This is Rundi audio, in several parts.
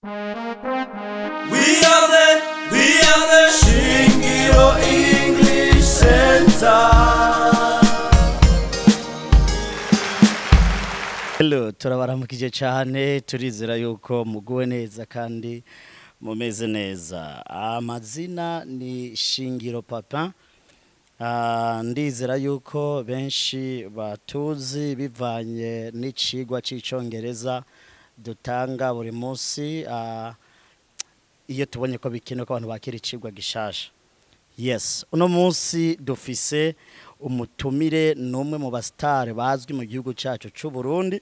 We are the Shingiro English Center. Hello, turabaramukije cyane, turizera yuko muguwe neza kandi mumeze neza. Amazina ni Shingiro Papa. Ndizera yuko benshi batuzi bivanye n'icigwa c'icongereza dutanga buri munsi iyo tubonye ko bikenewe ko abantu bakira icigwa gishasha. Yes, uno munsi dufise umutumire numwe mu bastare bazwi mu gihugu cyacu cy'u Burundi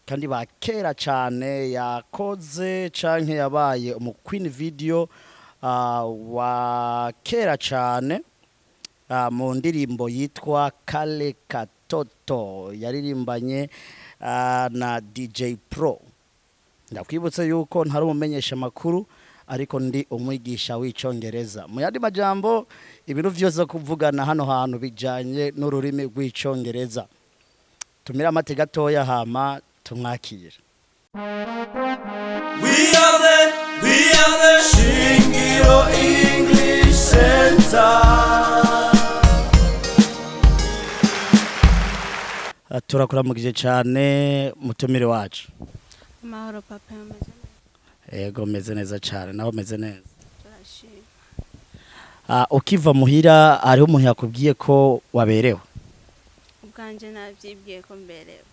kandi bakera cyane, yakoze canke yabaye umu queen video wa kera cyane mu ndirimbo yitwa Kale Katoto yaririmbanye na DJ Pro. Ndakwibutsa yuko ntari umumenyesha makuru ariko ndi umwigisha w'icongereza. Mu yandi majambo ibintu vyose kuvugana hano hantu bijanye n'ururimi rw'icongereza. Tumira amate gatoya hama tumwakira. We are the Shingiro English Center. Turakuramukije cyane mutumire wacu. Mahoro papa ameze neza. Ego meze neza cyane, naho meze neza. Ukiva muhira hariho umuntu yakubwiye ko waberewe? Ubwanje navyibwiye ko mberewe.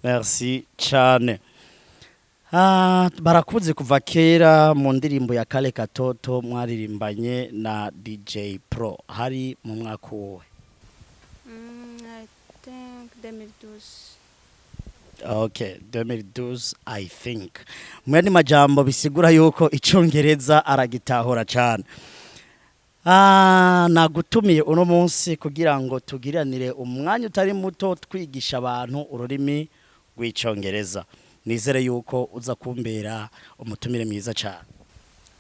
Merci cyane. Barakuze kuva kera mu ndirimbo ya Kale Katoto mwaririmbanye na DJ Pro. Hari mu mwaka wowe? I think 2012. Okay, 2012 I think. Mwene majambo bisigura yuko icongereza aragitahora cyane. Nagutumiye uno munsi kugira ngo tugiranire umwanya utari muto twigisha abantu ururimi rw'icongereza. Nizere yuko uza kumbera umutumire mwiza cyane.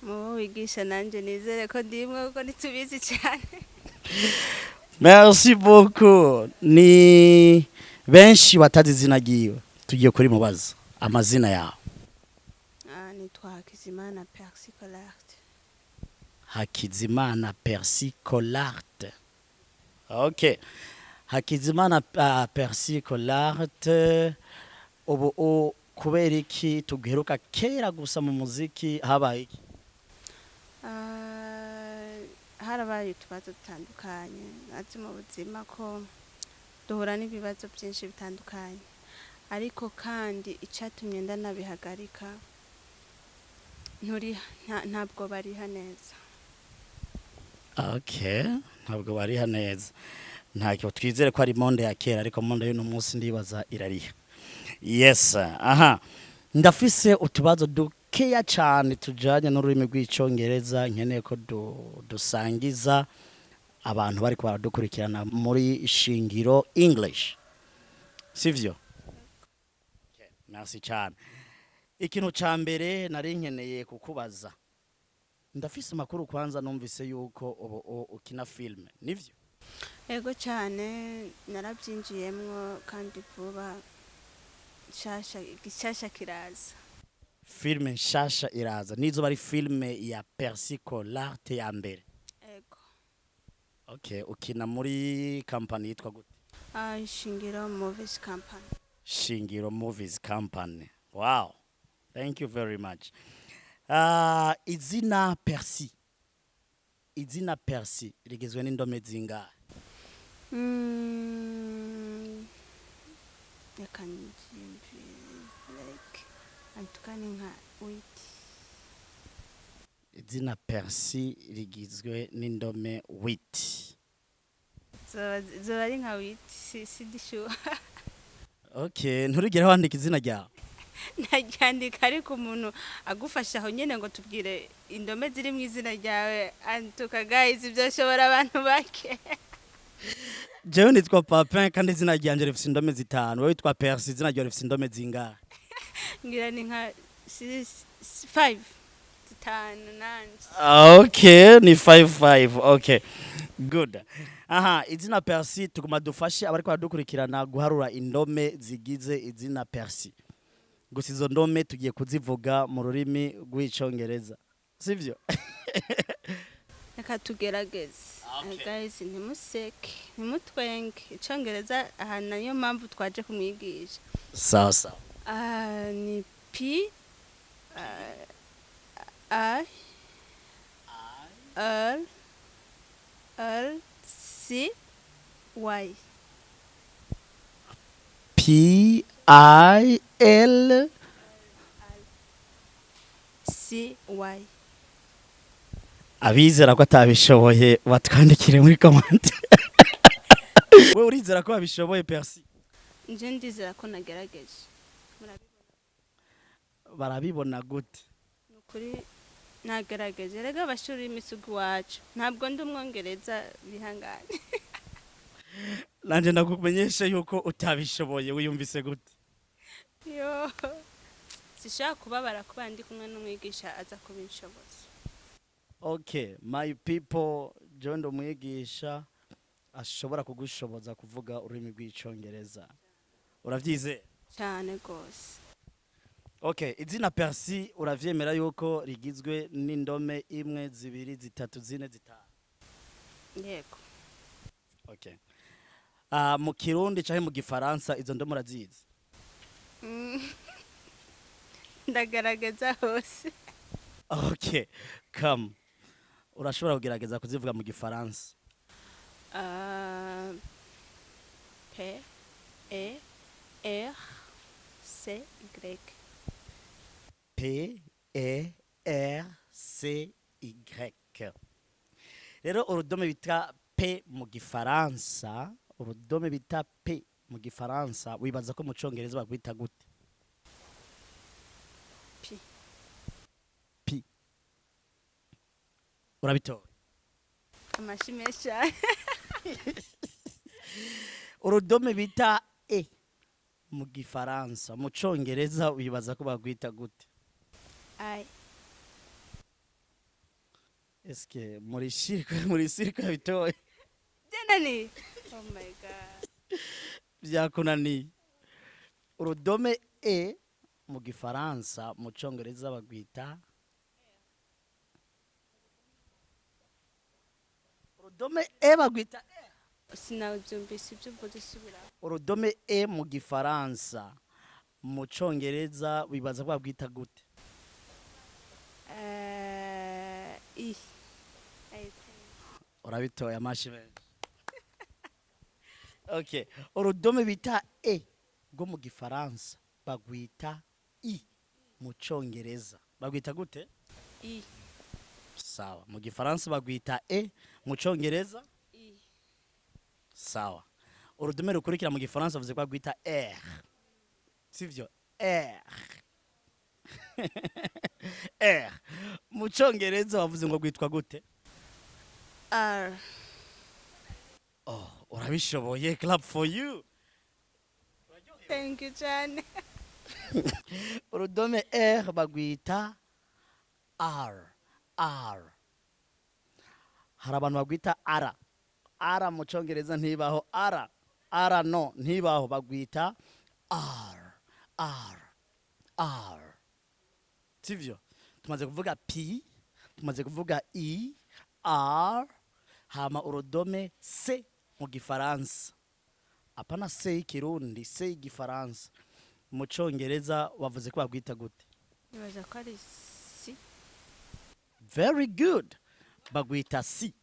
Mu wigisha nanje nizere ko ndimwe kuko nitubizi cyane. Merci beaucoup. Ni benshi batazi izina giwe. Tugiye kuri mubaza amazina yawe. Nitwa Hakizimana Percy Collard. Hakizimana Percy Collard. Okay. Hakizimana Percy Collard. Ubu kubera iki tugiheruka kera gusa mu muziki habaye iki? Harabaye utubazo dutandukanye ati mu buzima ko duhura n'ibibazo byinshi bitandukanye. Ariko kandi icatumye ndanabihagarika ntabwo bariha neza. Okay, ntabwo bariha neza. Ntacyo twizere ko ari monde ya kera ariko monde y'uno munsi ndibaza irariha. Yes, aha. Ndafise utubazo dukeya cyane tujanye n'ururimi rw'icongereza nkeneye ko dusangiza abantu bari baradukurikirana muri Shingiro English. Sivyo? Merci cyane. Ikintu ca mbere nari nkeneye kukubaza. Ndafise makuru kwanza numvise yuko ukina film. Nivyo? Ego cyane narabyinjiyemwo kandi vuba gishasha kiraza. Film nshasha iraza. Nizo bari film ya Percy Collard ya mbere. Ego. Okay, ukina muri company yitwa gute? Shingiro Movies Company. Shingiro Movies Company. Wow. Thank you very much. Izina Percy. Izina Percy rigizwe n'indome zingahe? Antukani nka wit. Izina Percy rigizwe n'indome wit. Zo ari nka wit sidishuwa. Okay, nturigere wandika izina ryawe. Naryandika ariko umuntu agufasha aho nyene ngo tubwire indome ziri mu izina ryawe antuka guys ibyo shobora abantu bake. Jewe nitwa Papin kandi izina ryanje rifite indome zitanu. Wewe witwa Percy izina ryawe rifite indome zingahe? Ngira ni nka 5 zitanu nanje. Okay, ni 5. Okay. Good. Aha, izina Percy tuguma dufashe abariko baradukurikirana guharura indome zigize izina Percy. gusa izo ndome tugiye kuzivuga mu rurimi rw'icongereza sivyo? reka tugerageze. Guys, ntimuseke ntimutwenge, icongereza aha nayo mpamvu twaje kumwigisha. Sawa sawa. Ni P I L C Y. P I L C Y. abizera ko atabishoboye batwandikire muri commentaire. We urizera ko abishoboye Percy? Nje ndizera ko nagerageje. Barabibona gute? Nukuri nagerageje. Rega abashuri imisugu wacu ntabwo ndi umwongereza bihangane. Nanje ndakumenyesha yuko utabishoboye, wiyumvise gute? Yo, sishaka kubabara kuba ndi kumwe n'umwigisha aza kubinshoboza. Okay, my people, John umwigisha ashobora kugushoboza kuvuga ururimi rw'icongereza. Uravyize? Cyane gose. Okay, izina Percy uravyemera yuko rigizwe n'indome imwe, zibiri, zitatu, zine, zitanu? Yego. Okay. Mu Kirundi canke mu Gifaransa izo ndome urazizi? Ndagaragaza hose. Okay, come. Urashobora kugerageza kuzivuga mu Gifaransa? P E R C Y. P E R C Y. Rero urudome bita P mu Gifaransa, urudome bita P mu Gifaransa wibaza ko mu Congereza bagwita gute? P. P. Urabitoye? Amashimesha. Urudome bita E mu Gifaransa mu Congereza wibaza ko bagwita gute? I. Eske muri cirque bitoye? Jenani. Oh my god. Byakunani. Urudome E mu Gifaransa mu Congereza bagwita urudome E bagwita E. Sinabyumvise ibyo uvuze subira. Urudome E mu Gifaransa mu Congereza wibaza ko bagwita gute? I. Urabitoye amashime. Okay, urudome bita E go mu Gifaransa bagwita I mu Congereza bagwita gute? I. Sawa, mu Gifaransa bagwita E, mu Congereza I. sawa. Urudome rukurikira mu Gifaransa bavuze ko bagwita R. Sivyo? R. R. Mu Congereza bavuze ngo gwitwa gute? R. Oh, urabishoboye, clap for you. Thank you John. Urudome R bagwita R. R. Hari abantu bagwita ara. Ara mu Congereza ntibaho ara. Ara no ntibaho bagwita R. R. R. Sivyo? Tumaze kuvuga P, tumaze kuvuga I, R, hama urudome C mu Gifaransa. Apana C y'ikirundi, C y'igifaransa. Mu Congereza bavuze ko bagwita gute? Nibaza ko ari C. Very good. Bagwita C.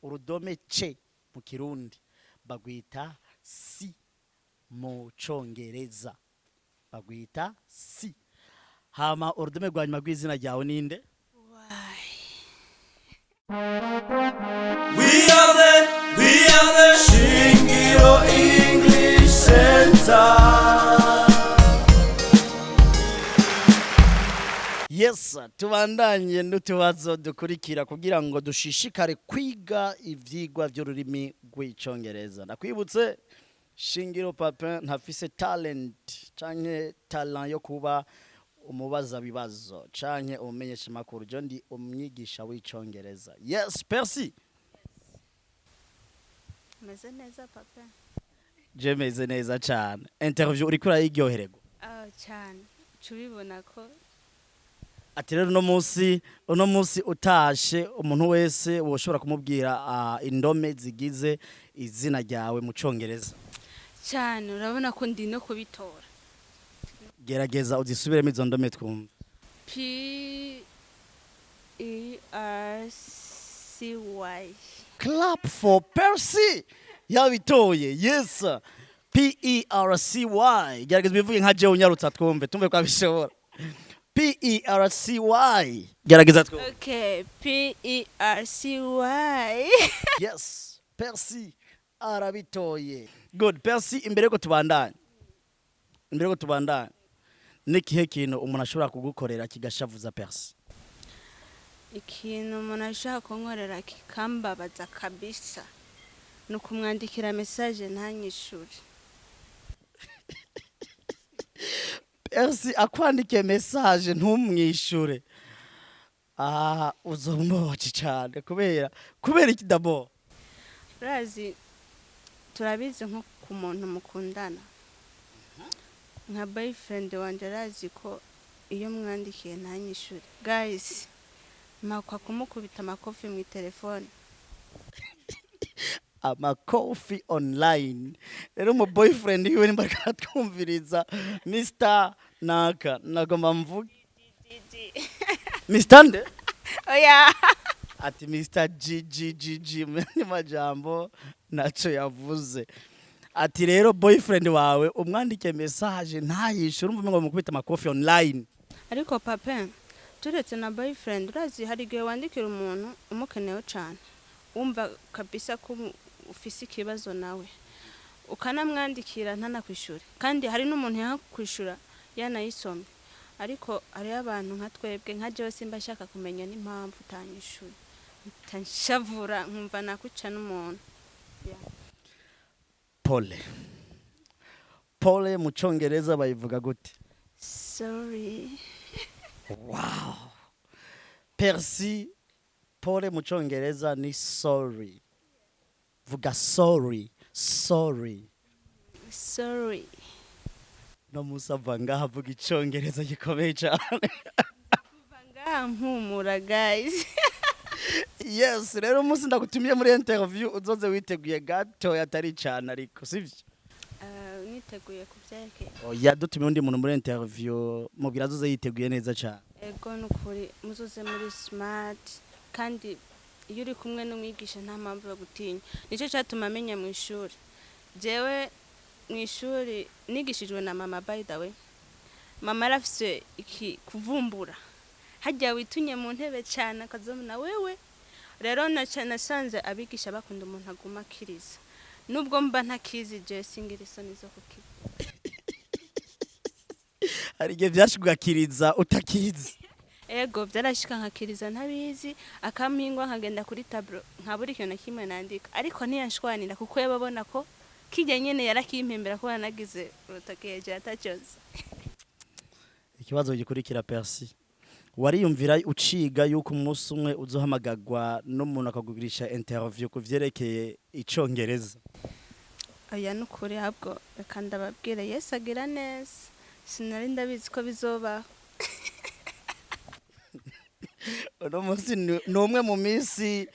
Urudome C mu Kirundi bagwita C mu Congereza. Bagwita C. Hama urudome rwa nyuma rw'izina ryawe ninde? Why? We are the Shingiro English Center. Yes, tubandanye n'utubazo dukurikira kugira ngo dushishikare kwiga ivyigwa by'ururimi rw'icongereza. Ndakwibutse Shingiro Papa ntafise talent canke talent yo kuba umubaza bibazo canke umenyesha makuru, je ndi umwigisha w'icongereza. Yes, Percy. Meze neza papa. Je meze neza cyane. Interview uri kuri ayiryoherego. Cyane. ubibona ko ati rero uno munsi utashe umuntu wese woshobora kumubwira indome zigize izina ryawe mu Congereza cyane urabona ko ndi no kubitora. gerageza uzisubiremo izo ndome twumva. PERCY. Clap for Percy. Yabitoye. Yes. PERCY. Gerageza bivuge nka je unyarutsa twumve tumve kwa bishobora. PERCY. Gerageza twumve. Okay, PERCY. Yes. Percy arabitoye. Good. Percy imbere ko tubandanye. Nikihe kintu umuntu ashobora kugukorera kigashavuza Percy? Ikintu umuntu ashaka kunkorera kikambabaza kabisa no kumwandikira message ntanyishure. Percy akwandike message ntumwishure. Uzomboje cyane kubera iki dabo? Razi turabize nko ku muntu mukundana. Nka boyfriend wanje razi ko iyo mwandikiye ntanyishure. Guys, makwa kumukubita amakofi mu telefone. Amakofi online. Rero mu boyfriend yiwe nimba katwumviriza Mr. Naka nagomba mvuge Mr. Nde? Oya. Ati Mr. GGGG mu majambo naco yavuze. Ati rero boyfriend wawe umwandike message ntayishure umva ngo mukubita amakofi online. Ariko papa turetse na boyfriend urazi hari gihe wandikira umuntu umukenewe cyane umva kabisa ko ufise ikibazo nawe ukanamwandikira ntanakwishura kandi hari n'umuntu yakwishura yanayisomye ariko ari abantu nka twebwe nka jewe simba shaka kumenya n'impamvu utanyishura utanshavura nkumva nakuca n'umuntu. Pole mu Congereza bayivuga gute? Sorry. Wow. Percy, pole mu Congereza ni sorry. Vuga sorry. No musava ngaha vuga Icongereza gikomeye cyane. Kuva mpumura guys. Yes, rero umunsi ndagutumiye muri interview uzoze witeguye gato yatari cyane ariko sivyo? Niteguye kubyeke. Oya dutumiye undi muntu muri interview mubwira azoze yiteguye neza cyane. Ego nukuri muzoze muri smart kandi iyo uri kumwe n'umwigisha nta mpamvu yo gutinya. Nico cyatuma amenya mu ishuri. Jewe mu ishuri nigishijwe na mama by the way. Mama arafise iki kuvumbura. Hajya witunye mu ntebe cyane akazomuna wewe. Rero nasanze abigisha bakunda umuntu aguma kiriza. Nubwo mba ntakizi je singiriso nizo kuki. Hari gihe byashugakiriza utakizi. Ego byarashika nkakiriza ntabizi akampingwa nkagenda kuri tableau nkaburi ikintu kimwe nandika ariko ntiyanshwanira kuko yababona ko kijya nyene yarakimpembera ko yanagize urutokeje atacoze. Ikibazo gikurikira Percy. Wariyumvira uciga yuko umunsi umwe uzohamagagwa n'umuntu akagugirisha interview kuvyerekeye Icongereza? Oya nukuri habwo reka ndababwire Yesu agira neza. Sinari ndabizi ko bizoba. Uno munsi ni umwe mu minsi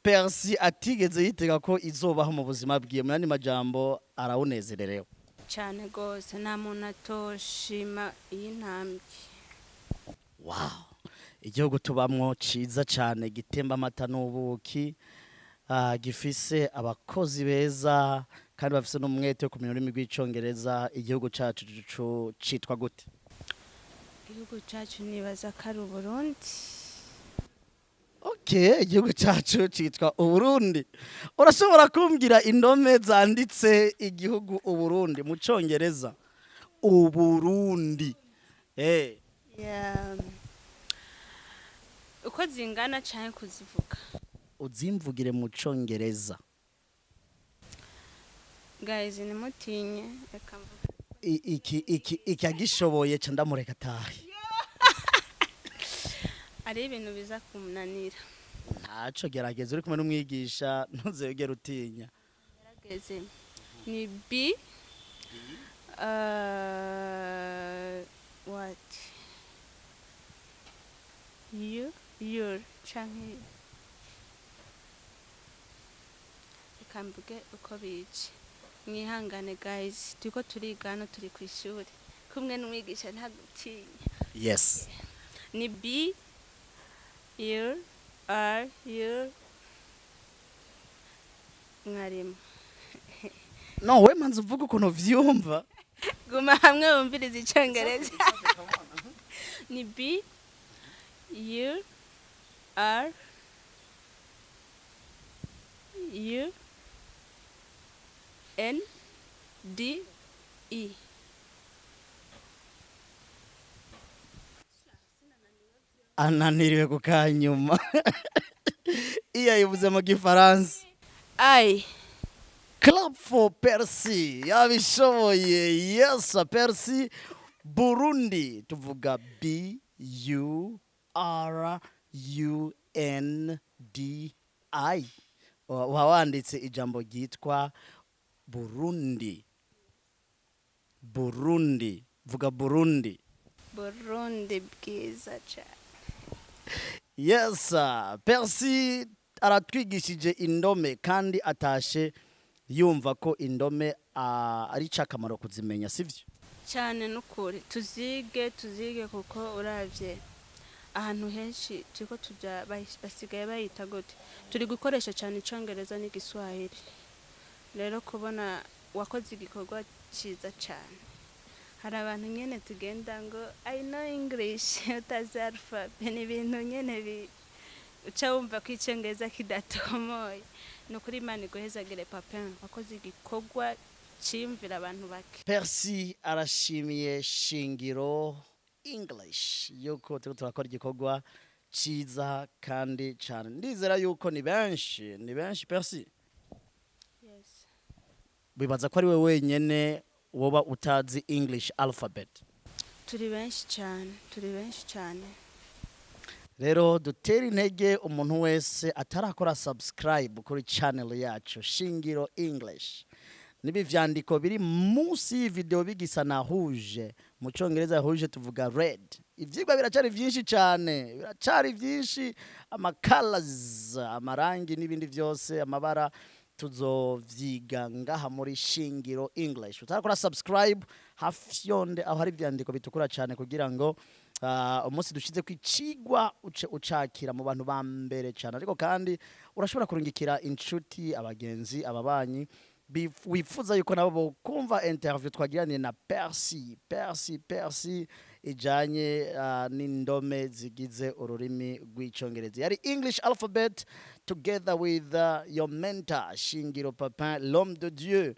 Percy atigeze yitega ko izobaho mu buzima bwiye mu yandi majambo arawunezererewe cyane gose nta muntu atoshima iyi ntambwe. Wow, igihugu tubamwo ciza cyane gitemba amata n'ubuki, gifise abakozi beza kandi bafise n'umwete wo kumenya ururimi rw'Icongereza. Igihugu cacu citwa gute? Igihugu cacu nibaza ko ari Burundi. Okay, igihugu cacu citwa Uburundi. Urashobora kumbwira indome zanditse igihugu Uburundi mu Congereza? Uburundi. Yeah. Uko zingana cyane kuzivuga. Uzimvugire mu Congereza. Guys ni mutinye reka mvuga. Iki agishoboye ca ndamureka tahi. Ari ibintu biza kumunanira. Ntaco gerageza uri kumwe n'umwigisha ntuzegera utinya. Gerageze. Ni B what your canke reka mvuge uko bije mwihangane guys turiko turiga hano turi ku ishuri kumwe n'umwigisha ntagutinya Yes. ni b your are your mwarimu No, we manzi uvuga ukuntu vyumva. guma hamwe wumviriza icyongereza ni b you are you n d e Ananiriwe kukanyuma. Iya yivuze mu gifaransa. I Clap for Percy. Yabishoboye. Yes, Percy. Burundi. Tuvuga B U R U N D I. Wawanditse ijambo ryitwa Burundi. Burundi. Vuga Burundi. Burundi bwiza cyane. Yes, Percy aratwigishije indome kandi atashe yumva ko indome ari cakamaro kuzimenya sivyo Cyane n'ukuri tuzige kuko uravye ahantu henshi turiko tuja basigaye bayita gute turi gukoresha cyane icongereza n'igiswahili rero kubona wakoze igikorwa ciza cyane hari abantu nyene tugenda ngo I know English utazi alphabet ni ibintu nyene uca wumva ko icyongereza kidatomoye no kuri Imana iguhezagire Papin wakoze igikorwa cimvira abantu bake. Percy arashimiye Shingiro English yuko turakora igikorwa ciza kandi cyane ndizera yuko ni benshi Percy. Yes. Bibaza ko ari we wenyene woba utazi English alphabet. Turi benshi cyane. Rero dutera intege umuntu wese atarakora subscribe kuri channel yacu Shingiro English. Nibi vyandiko biri munsi y'video bigisa na rouge. Mu cyongereza rouge tuvuga red. Ivyigwa biracari vyinshi cyane. Biracari vyinshi colors, amarangi n'ibindi vyose amabara tuzovyiga ngaha muri Shingiro English. Utarakora subscribe hafi yonde aho hari vyandiko bitukura cyane kugira ngo umunsi dushize kwicigwa ucakira mu bantu ba mbere cyane ariko kandi urashobora kurungikira inshuti abagenzi ababanyi wifuza yuko nabo kumva interview twagiraniye na Percy ijanye n'indome zigize ururimi rw'icongereza yari English alphabet together with your mentor Shingiro Papin l'homme de Dieu.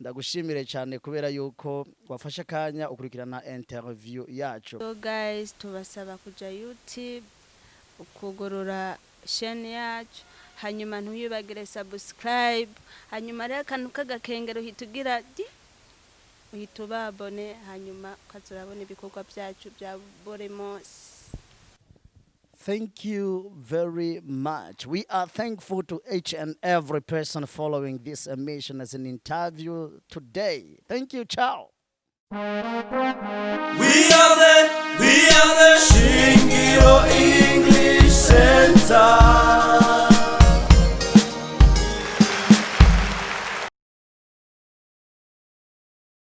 Ndagushimire cyane kubera yuko wafashe kanya ukurikirana interview yacu. So guys tubasaba kuja YouTube ukugorora chaîne yacu hanyuma ntuyibagire subscribe hanyuma rero akantu k'agakengero hitugira uhitubabone hanyuma ukazurabona ibikorwa byacu bya buri munsi. Thank you very much. We are thankful to each and every person following this emission as an interview today. Thank you. Ciao.